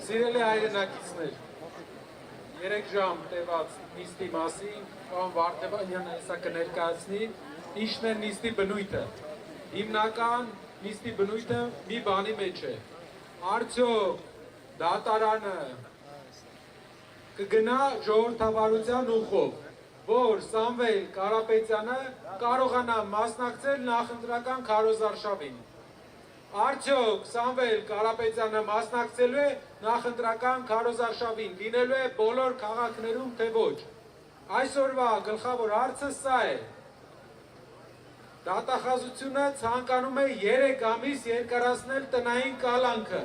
Սիրելի հայրենակիցներ, 3 ժամ տևած նիստի մասին պարոն Վարդևանյանը հեսա կներկայացնի ինչն է նիստի բնույթը։ Հիմնական նիստի բնույթը մի բանի մեջ է։ Արդյոք դատարանը կգնա ժողովրդավարության ուղղով, որ Սամվել Կարապետյանը կարողանա մասնակցել նախընտրական քարոզարշավին։ Արդյոք Սամվել Կարապետյանը մասնակցելու է նախընտրական քարոզարշավին, լինելու է բոլոր քաղաքներում, թե ոչ։ Այսօրվա գլխավոր հարցը սա է։ Դատախազությունը ցանկանում է 3 ամիս երկարացնել տնային կալանքը։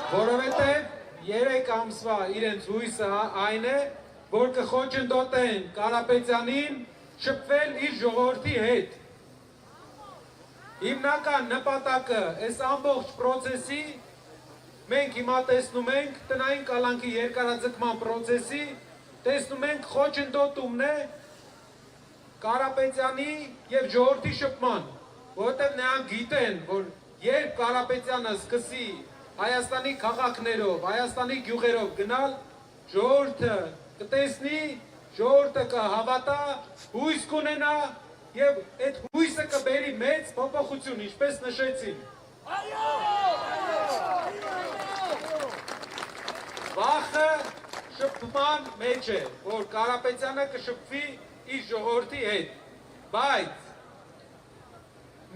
Որովհետև 3 ամսվա իրենց հույսը այն է, որ կխոչընդոտեն Կարապետյանին շփվել իր ժողովրդի հետ։ Հիմնական նպատակը այս ամբողջ process-ի մենք հիմա տեսնում ենք տնային կալանքի երկարաձգման process-ի, տեսնում ենք խոչընդոտումն է Կարապետյանի եւ ժողովրդի շփման, որովհետև նրանք գիտեն, որ երբ Կարապետյանը սկսի Հայաստանի քաղաքներով, Հայաստանի գյուղերով գնալ, ժողովուրդը կտեսնի, ժողովուրդը կհավատա, հույս կունենա եւ այդ հույսը կբերի մեծ փոփոխություն, ինչպես նշեցին։ Վախը շփման մեջ է, որ Կարապետյանը կշփվի իր ժողովրդի հետ, բայց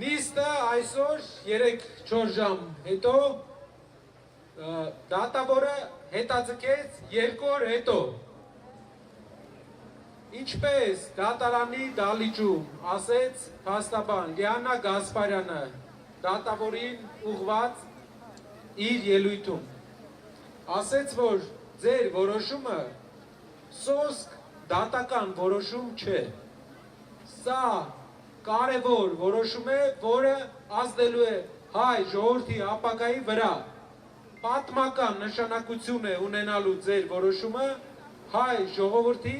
նիստը այսօր 3-4 ժամ հետո դատավորը հետաձգեց 2 օր հետո։ Ինչպես դատարանի դալիճում ասեց փաստաբան Լիանա Գասպարյանը դատավորին ուղված իր ելույթում, ասեց, որ ձեր որոշումը սոսկ դատական որոշում չէ։ Սա կարևոր որոշում է, որը ազդելու է հայ ժողովրդի ապագայի վրա։ Պատմական նշանակություն է ունենալու ձեր որոշումը հայ ժողովրդի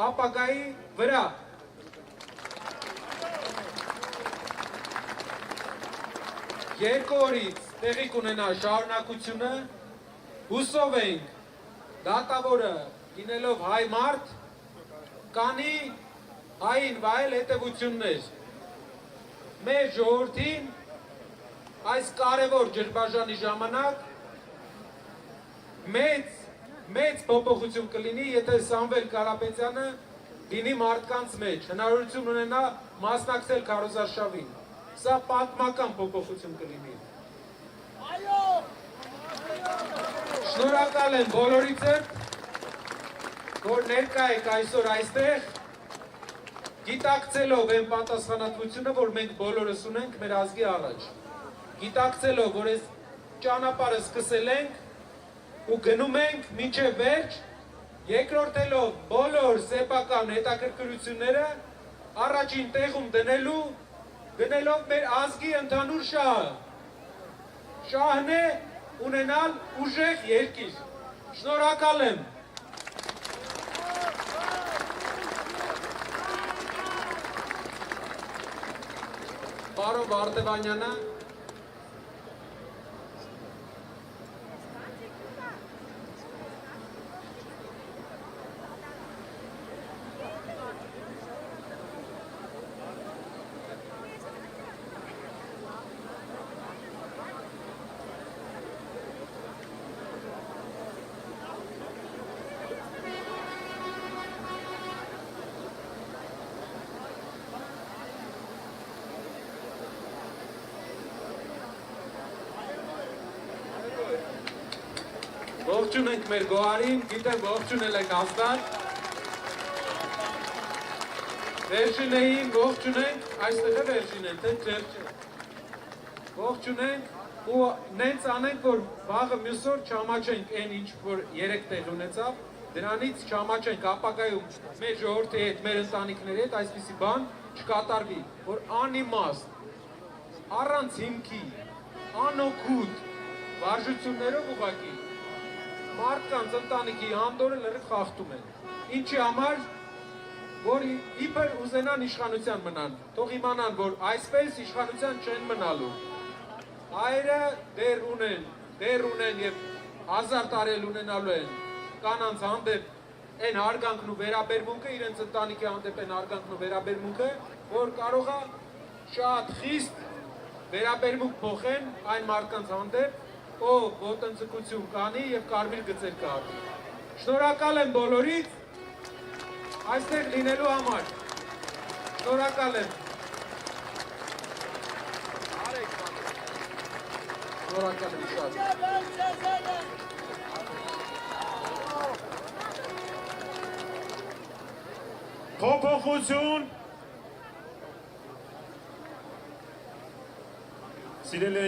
ապագայի վրա։ Երկու օրից տեղի կունենա շարունակությունը, հուսով ենք դատավորը լինելով հայ մարդ, կանի հային վայել հետևություններ։ Մեր ժողովրդին այս կարևոր ջրբաժանի ժամանակ մեծ փոփոխություն կլինի, եթե Սամվել Կարապետյանը լինի մարդկանց մեջ, հնարավորություն ունենա մասնակցել քարոզարշավին։ Սա պատմական փոփոխություն կլինի։ Շնորհակալ եմ բոլորիցը, որ ներկա եք այսօր այստեղ, գիտակցելով այն պատասխանատվությունը, որ մենք բոլորս ունենք մեր ազգի առաջ։ Գիտակցելով, որ այս ճանապարհը սկսել ենք ու գնում ենք մինչև վերջ, երկրորդելով բոլոր սեփական հետաքրքրությունները առաջին տեղում գնելով մեր ազգի ընդհանուր շահը։ Շահն է ունենալ ուժեղ երկիր։ Շնորհակալ եմ։ Պարոն Վարդևանյանը ողջուն ենք մեր գոհարին, գիտեմ ողջունել եք հաստատ։ Վերջինեին ողջունենք, այստեղ է վերջինեն, թե ձեր չէ։ Ողջունենք ու նենց անենք, որ վաղը մյուս օր չամաչենք այն ինչ, որ 3 տեղ ունեցավ, դրանից չամաչենք ապագայում մեր ժողովրդի հետ, մեր ընտանիքների հետ այսպիսի բան չկատարվի, որ անիմաստ, առանց հիմքի, անօգուտ վարժություններով ուղղակի մարդկանց ընտանիքի անդորը լրիվ խախտում են։ Ինչի համար, որ իբր ուզենան իշխանության մնան, թող իմանան, որ այսպես իշխանության չեն մնալու։ Հայերը դեր ունեն և 1000 տարել ունենալու են կանանց հանդեպ են հարգանքն ու վերաբերմունքը, իրենց ընտանիքի հանդեպ են հարգանքն ու վերաբերմունքը, որ կարող է շատ խիստ վերաբերմունք փոխեն այն մարդկանց հանդեպ, ով ոտնձգություն կանի և կարմիր գծեր կհատի։ Շնորհակալ եմ բոլորից այստեղ լինելու համար։ Շնորհակալ եմ։ Շնորհակալ եմ շատ։ Փոփոխություն։ Սիրելի